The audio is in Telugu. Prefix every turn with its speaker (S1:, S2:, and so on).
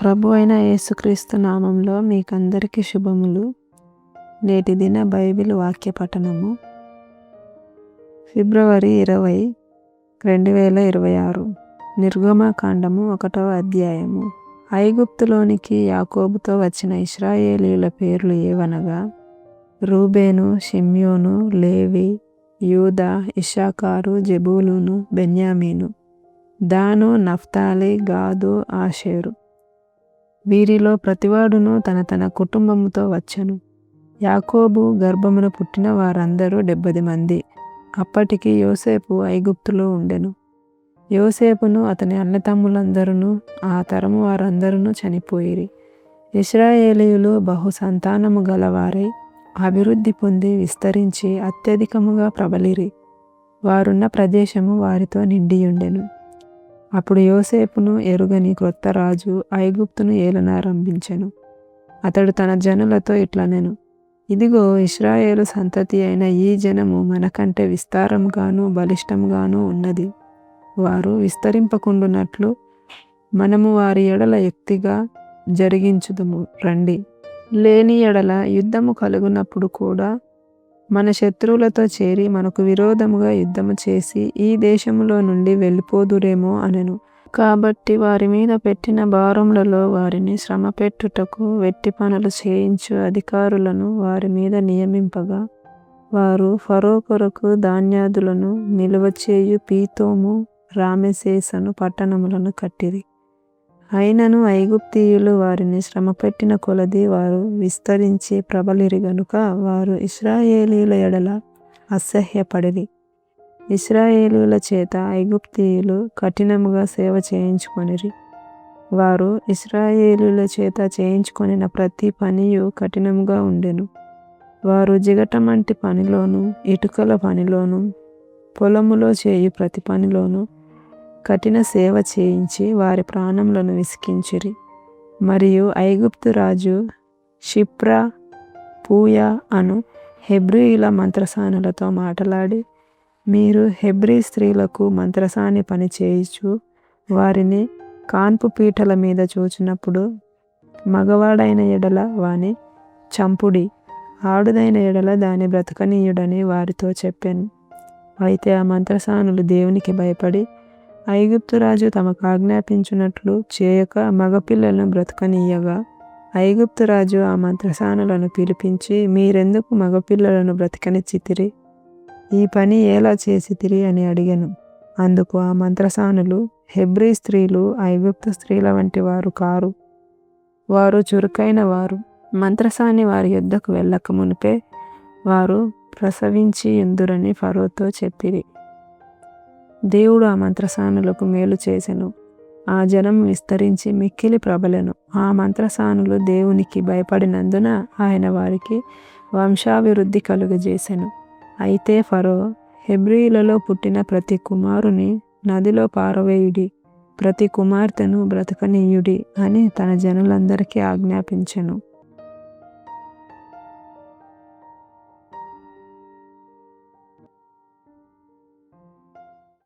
S1: ప్రభు అయిన యేసుక్రీస్తు నామంలో మీకందరికీ శుభములు. నేటి దిన బైబిల్ వాక్య పఠనము ఫిబ్రవరి 20, 2026. నిర్గమకాండము 1వ అధ్యాయము. ఐగుప్తులోనికి యాకోబుతో వచ్చిన ఇశ్రాయేలీయుల పేర్లు ఏవనగా రూబేను, షిమ్యోను, లేవి, యూదా, ఇశ్శాఖారు, జెబూలూను, బెన్యామీను, దాను, నఫ్తాలి, గాదు, ఆషేరు. వీరిలో ప్రతివాడును తన తన కుటుంబముతో వచ్చెను. యాకోబు గర్భమున పుట్టిన వారందరూ 70 మంది. అప్పటికి యోసేపు ఐగుప్తులో ఉండెను. యోసేపును అతని అన్నతమ్ములందరూ ఆ తరము వారందరూ చనిపోయిరి. ఇశ్రాయేలీయులు బహు సంతానము గలవారై అభివృద్ధి పొంది విస్తరించి అత్యధికముగా ప్రబలిరి. వారున్న ప్రదేశము వారితో నిండియుండెను. అప్పుడు యోసేపును ఎరుగని క్రొత్త రాజు ఐగుప్తును ఏలనారంభించెను. అతడు తన జనులతో ఇట్లనెను: ఇదిగో, ఇశ్రాయేలు సంతతి అయిన ఈ జనము మనకంటే విస్తారముగాను బలిష్టముగాను ఉన్నది. వారు విస్తరింపకుండునట్లు మనము వారి ఎడల యుక్తిగా జరిగించుదుము రండి. లేని ఎడల యుద్ధము కలుగునప్పుడు కూడా మన శత్రువులతో చేరి మనకు విరోధముగా యుద్ధము చేసి ఈ దేశములో నుండి వెళ్ళిపోదురేమో అనెను. కాబట్టి వారి మీద పెట్టిన భారములలో వారిని శ్రమ పెట్టుటకు వెట్టి పనులు చేయించు అధికారులను వారి మీద నియమింపగా, వారు ఫరో కొరకు ధాన్యాదులను నిలువచేయు పీతోము, రామెసేసను పట్టణములను కట్టిరి. అయినను ఐగుప్తీయులు వారిని శ్రమపెట్టిన కొలది వారు విస్తరించి ప్రబలిరి గనుక వారు ఇశ్రాయేలీయుల ఎడల అసహ్యపడిరి. ఇశ్రాయేలీయుల చేత ఐగుప్తీయులు కఠినముగా సేవ చేయించుకొనిరి. వారు ఇశ్రాయేలీయుల చేత చేయించుకొనిన ప్రతి పనియు కఠినముగా ఉండెను. వారు జిగటమంటి పనిలోను, ఇటుకల పనిలోను, పొలములో చేయు ప్రతి పనిలోను కఠిన సేవ చేయించి వారి ప్రాణములను విసికించిరి. మరియు ఐగుప్తు రాజు షిప్రా, పూయా అను హెబ్రీయుల మంత్రసానులతో మాటలాడి, మీరు హెబ్రీ స్త్రీలకు మంత్రసాని పని చేయుచు వారిని కాన్పు పీటల మీద చూచినప్పుడు మగవాడైన ఎడల వాని చంపుడి, ఆడుదైన ఎడల దాని బ్రతకనీయుడని వారితో చెప్పాను. అయితే ఆ మంత్రసానులు దేవునికి భయపడి ఐగుప్తు రాజు తమకు ఆజ్ఞాపించినట్లు చేయక మగపిల్లలను బ్రతకనీయగా, ఐగుప్తు రాజు ఆ మంత్రసానులను పిలిపించి, మీరెందుకు మగపిల్లలను బ్రతకనిచ్చితిరి? ఈ పని ఎలా చేసితిరి అని అడిగెను. అందుకు ఆ మంత్రసానులు, హెబ్రీ స్త్రీలు ఐగుప్తు స్త్రీల వంటి వారు కారు, వారు చురుకైన వారు. మంత్రసాని వారి యొద్దకు వెళ్ళక మునిపే వారు ప్రసవించి యుందురని ఫరోతో చెప్పిరి. దేవుడు ఆ మంత్రసానులకు మేలు చేసెను. ఆ జనం విస్తరించి మిక్కిలి ప్రబలెను. ఆ మంత్రసానులు దేవునికి భయపడినందున ఆయన వారికి వంశాభివృద్ధి కలుగజేసెను. అయితే ఫరో, హెబ్రీయులలో పుట్టిన ప్రతి కుమారుని నదిలో పారవేయుడి, ప్రతి కుమార్తెను బ్రతకనీయుడి అని తన జనులందరికీ ఆజ్ఞాపించెను.